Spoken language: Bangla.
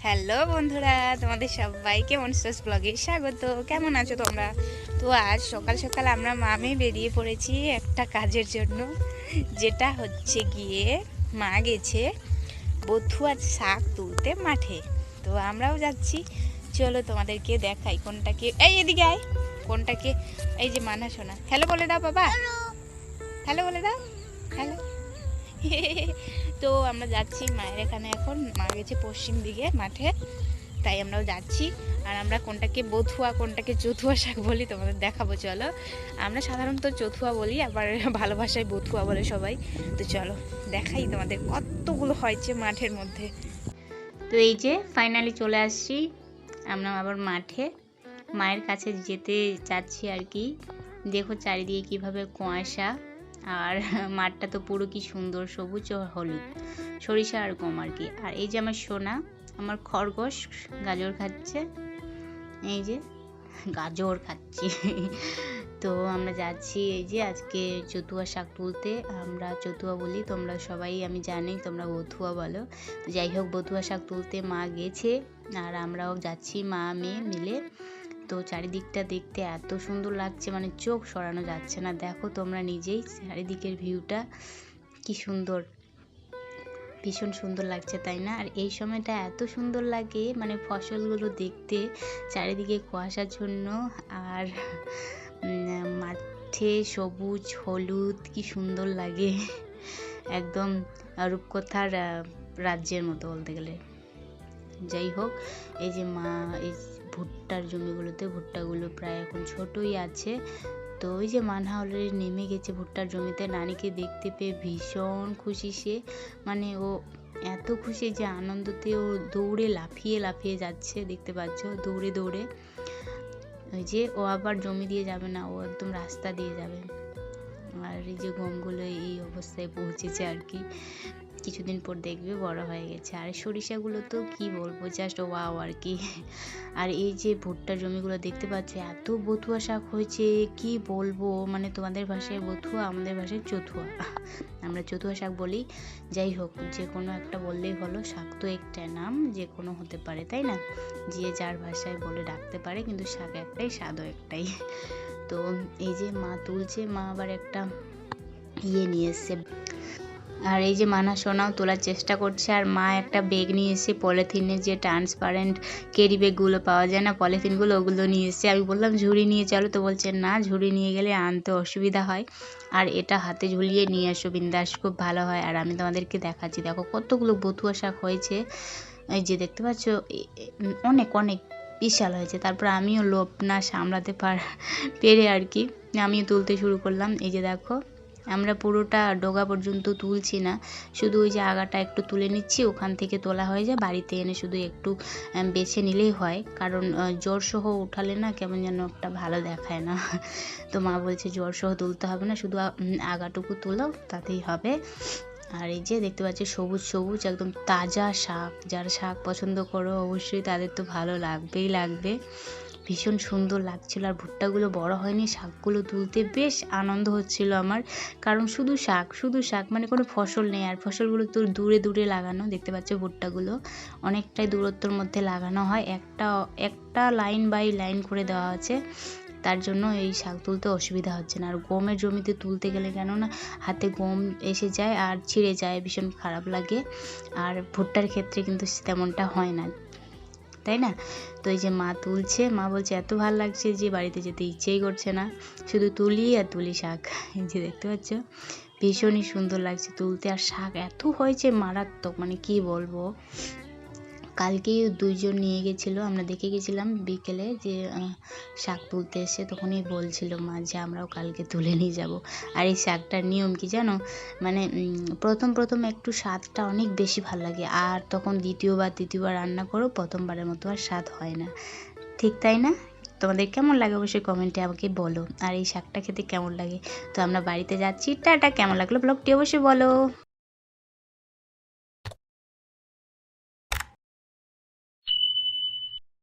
হ্যালো বন্ধুরা, তোমাদের সবাইকে মনস্টার্স ব্লগে স্বাগত। কেমন আছো তোমরা? তো আজ সকাল সকাল আমরা মামে বেরিয়ে পড়েছি একটা কাজের জন্য, যেটা হচ্ছে গিয়ে মা গেছে বথুয়ার শাক তুলতে মাঠে। তো আমরাও যাচ্ছি, চলো তোমাদেরকে দেখাই কোনটাকে। এই এদিকে আয়, কোনটাকে। এই যে মানা শোনা, হ্যালো বলে দাও বাবা, হ্যালো বলে দাও, হ্যালো। তো আমরা যাচ্ছি মায়ের এখানে। এখন মা গেছে পশ্চিম দিকে মাঠে, তাই আমরাও যাচ্ছি। আর আমরা কোনটাকে বথুয়া কোনটাকে চথুয়া শাক বলি তোমাদের দেখাবো, চলো। আমরা সাধারণত চথুয়া বলি, আবার ভালোবাসায় বথুয়া বলে সবাই। তো চলো দেখাই তোমাদের কতগুলো হয়েছে মাঠের মধ্যে। তো এই যে ফাইনালি চলে আসছি আমরা আবার মাঠে, মায়ের কাছে যেতে চাচ্ছি আর কি। দেখো চারিদিকে কিভাবে কুয়াশা, আর মাঠটা তো পুরো কি সুন্দর সবুজ ও হলুদ, সরিষা আর গম আর কি। আর এই যে আমার সোনা, আমার খরগোশ গাজর খাচ্ছে, এই যে গাজর খাচ্ছি। তো আমরা যাচ্ছি এই যে আজকে চতুয়া শাক তুলতে। আমরা চতুয়া বলি, তোমরা সবাই আমি জানি তোমরা বথুয়া বলো। তো যাই হোক, বথুয়া শাক তুলতে মা গেছে আর আমরাও যাচ্ছি মা মেয়ে মিলে। তো চারিদিকটা দেখতে এত সুন্দর লাগছে, মানে চোখ সরানো যাচ্ছে না। দেখো তোমরা নিজেই চারিদিকের ভিউটা কি সুন্দর, ভীষণ সুন্দর লাগছে তাই না? আর এই সময়টা এত সুন্দর লাগে, মানে ফসলগুলো দেখতে চারিদিকে কুয়াশাচ্ছন্ন, আর মাঠে সবুজ হলুদ, কি সুন্দর লাগে, একদম রূপকথার রাজ্যের মতো বলতে গেলে। যাই হোক, এই যে মা এই ভুট্টার জমিগুলোতে, ভুট্টাগুলো প্রায় এখন ছোটই আছে। তো ওই যে মানহা অলরেডি নেমে গেছে ভুট্টার জমিতে। নানিকে দেখতে পেয়ে ভীষণ খুশি সে, মানে ও এত খুশি যে আনন্দতে ও দৌড়ে লাফিয়ে লাফিয়ে যাচ্ছে, দেখতে পাচ্ছ দৌড়ে দৌড়ে। ওই যে ও আবার জমি দিয়ে যাবে না, ও একদম রাস্তা দিয়ে যাবে। আর এই যে গমগুলো এই অবস্থায় পৌঁছেছে আর কি, কিছুদিন পর দেখবে বড় হয়ে গেছে। আর সরিষাগুলো তো কি বলবো, জাস্ট ওয়াও আর কি। আর এই যে ভুট্টার জমিগুলো দেখতে পাচ্ছ, এত বথুয়া শাক হয়েছে কি বলবো, মানে তোমাদের ভাষায় বথুয়া, আমাদের ভাষায় চথুয়া, আমরা চথুয়া শাক বলি। যাই হোক, যে কোনো একটা বললেই হলো, শাক তো একটা নাম, যে কোনো হতে পারে তাই না, যে যার ভাষায় বলে ডাকতে পারে, কিন্তু শাক একটাই, স্বাদও একটাই। তো এই যে মা তুলছে, মা আবার একটা নিয়ে এসছে। আর এই যে মানা সোনাও তোলার চেষ্টা করছে, আর মা একটা ব্যাগ নিয়ে এসে পলিথিনের যে ট্রান্সপারেন্ট ক্যারি ব্যাগগুলো পাওয়া যায় না, পলিথিনগুলো, ওগুলো নিয়ে এসছে। আমি বললাম ঝুড়ি নিয়ে চলো, তো বলছে না, ঝুড়ি নিয়ে গেলে আনতে অসুবিধা হয়, আর এটা হাতে ঝুলিয়ে নিয়ে আসো বিন্দাস, খুব ভালো হয়। আর আমি তোমাদেরকে দেখাচ্ছি, দেখো কতগুলো বথুয়া শাক হয়েছে, এই যে দেখতে পাচ্ছ, অনেক অনেক বিশাল হয়েছে। তারপর আমিও লোভ না সামলাতে পেরে আর কি আমিও তুলতে শুরু করলাম। এই যে দেখো, আমরা পুরোটা ডগা পর্যন্ত তুলছি না, শুধু ওই যে আগাটা একটু তুলে নিচ্ছি, ওখান থেকে তোলা হয়ে যায়, বাড়িতে এনে শুধু একটু বেছে নিলেই হয়, কারণ জ্বর সহ উঠালে না কেমন যেন একটা ভালো দেখায় না। তো মা বলছে জ্বর সহ তুলতে হবে না, শুধু আগাটুকু তুলো তাতেই হবে। আর এই যে দেখতে পাচ্ছি সবুজ সবুজ একদম তাজা শাক, যারা শাক পছন্দ করো অবশ্যই তাদের তো ভালো লাগবেই লাগবে, ভীষণ সুন্দর লাগছিল। আর ভুট্টাগুলো বড় হয়নি, শাকগুলো তুলতে বেশ আনন্দ হচ্ছিল আমার, কারণ শুধু শাক শুধু শাক, মানে কোনো ফসল নেই। আর ফসলগুলো তো দূরে দূরে লাগানো, দেখতে পাচ্ছ ভুট্টাগুলো অনেকটাই দূরত্বর মধ্যে লাগানো হয়, একটা একটা লাইন বাই লাইন করে দেওয়া আছে, তার জন্য এই শাক তুলতে অসুবিধা হচ্ছে না। আর গমের জমিতে তুলতে গেলে কেননা হাতে গম এসে যায় আর ছিঁড়ে যায়, ভীষণ খারাপ লাগে। আর ভুট্টার ক্ষেত্রে কিন্তু তেমনটা হয় না, তাই না? তো এই যে মা তুলছে, মা বলছে এত ভালো লাগছে যে বাড়িতে যেতে ইচ্ছেই করছে না, শুধু তুলি আর তুলি শাক। এই যে দেখতে পাচ্ছ, ভীষণই সুন্দর লাগছে তুলতে। আর শাক এত হয়েছে মারাত্মক, মানে কি বলবো। কালকেই দুইজন নিয়ে গেছিলো, আমরা দেখে গেছিলাম বিকেলে যে শাক তুলতে এসে, তখনই বলছিল মা যে আমরাও কালকে তুলে নিয়ে যাব। আর এই শাকটার নিয়ম কি জানো, মানে প্রথম একটু স্বাদটা অনেক বেশি ভালো লাগে, আর তখন তৃতীয়বার রান্না করো, প্রথমবারের মতো আর স্বাদ হয় না, ঠিক তাই না? তোমাদের কেমন লাগে অবশ্যই কমেন্টে আমাকে বলো। আর এই শাকটা খেতে কেমন লাগে। তো আমরা বাড়িতে যাচ্ছি, টাটা। কেমন লাগলো ব্লগটি অবশ্যই বলো।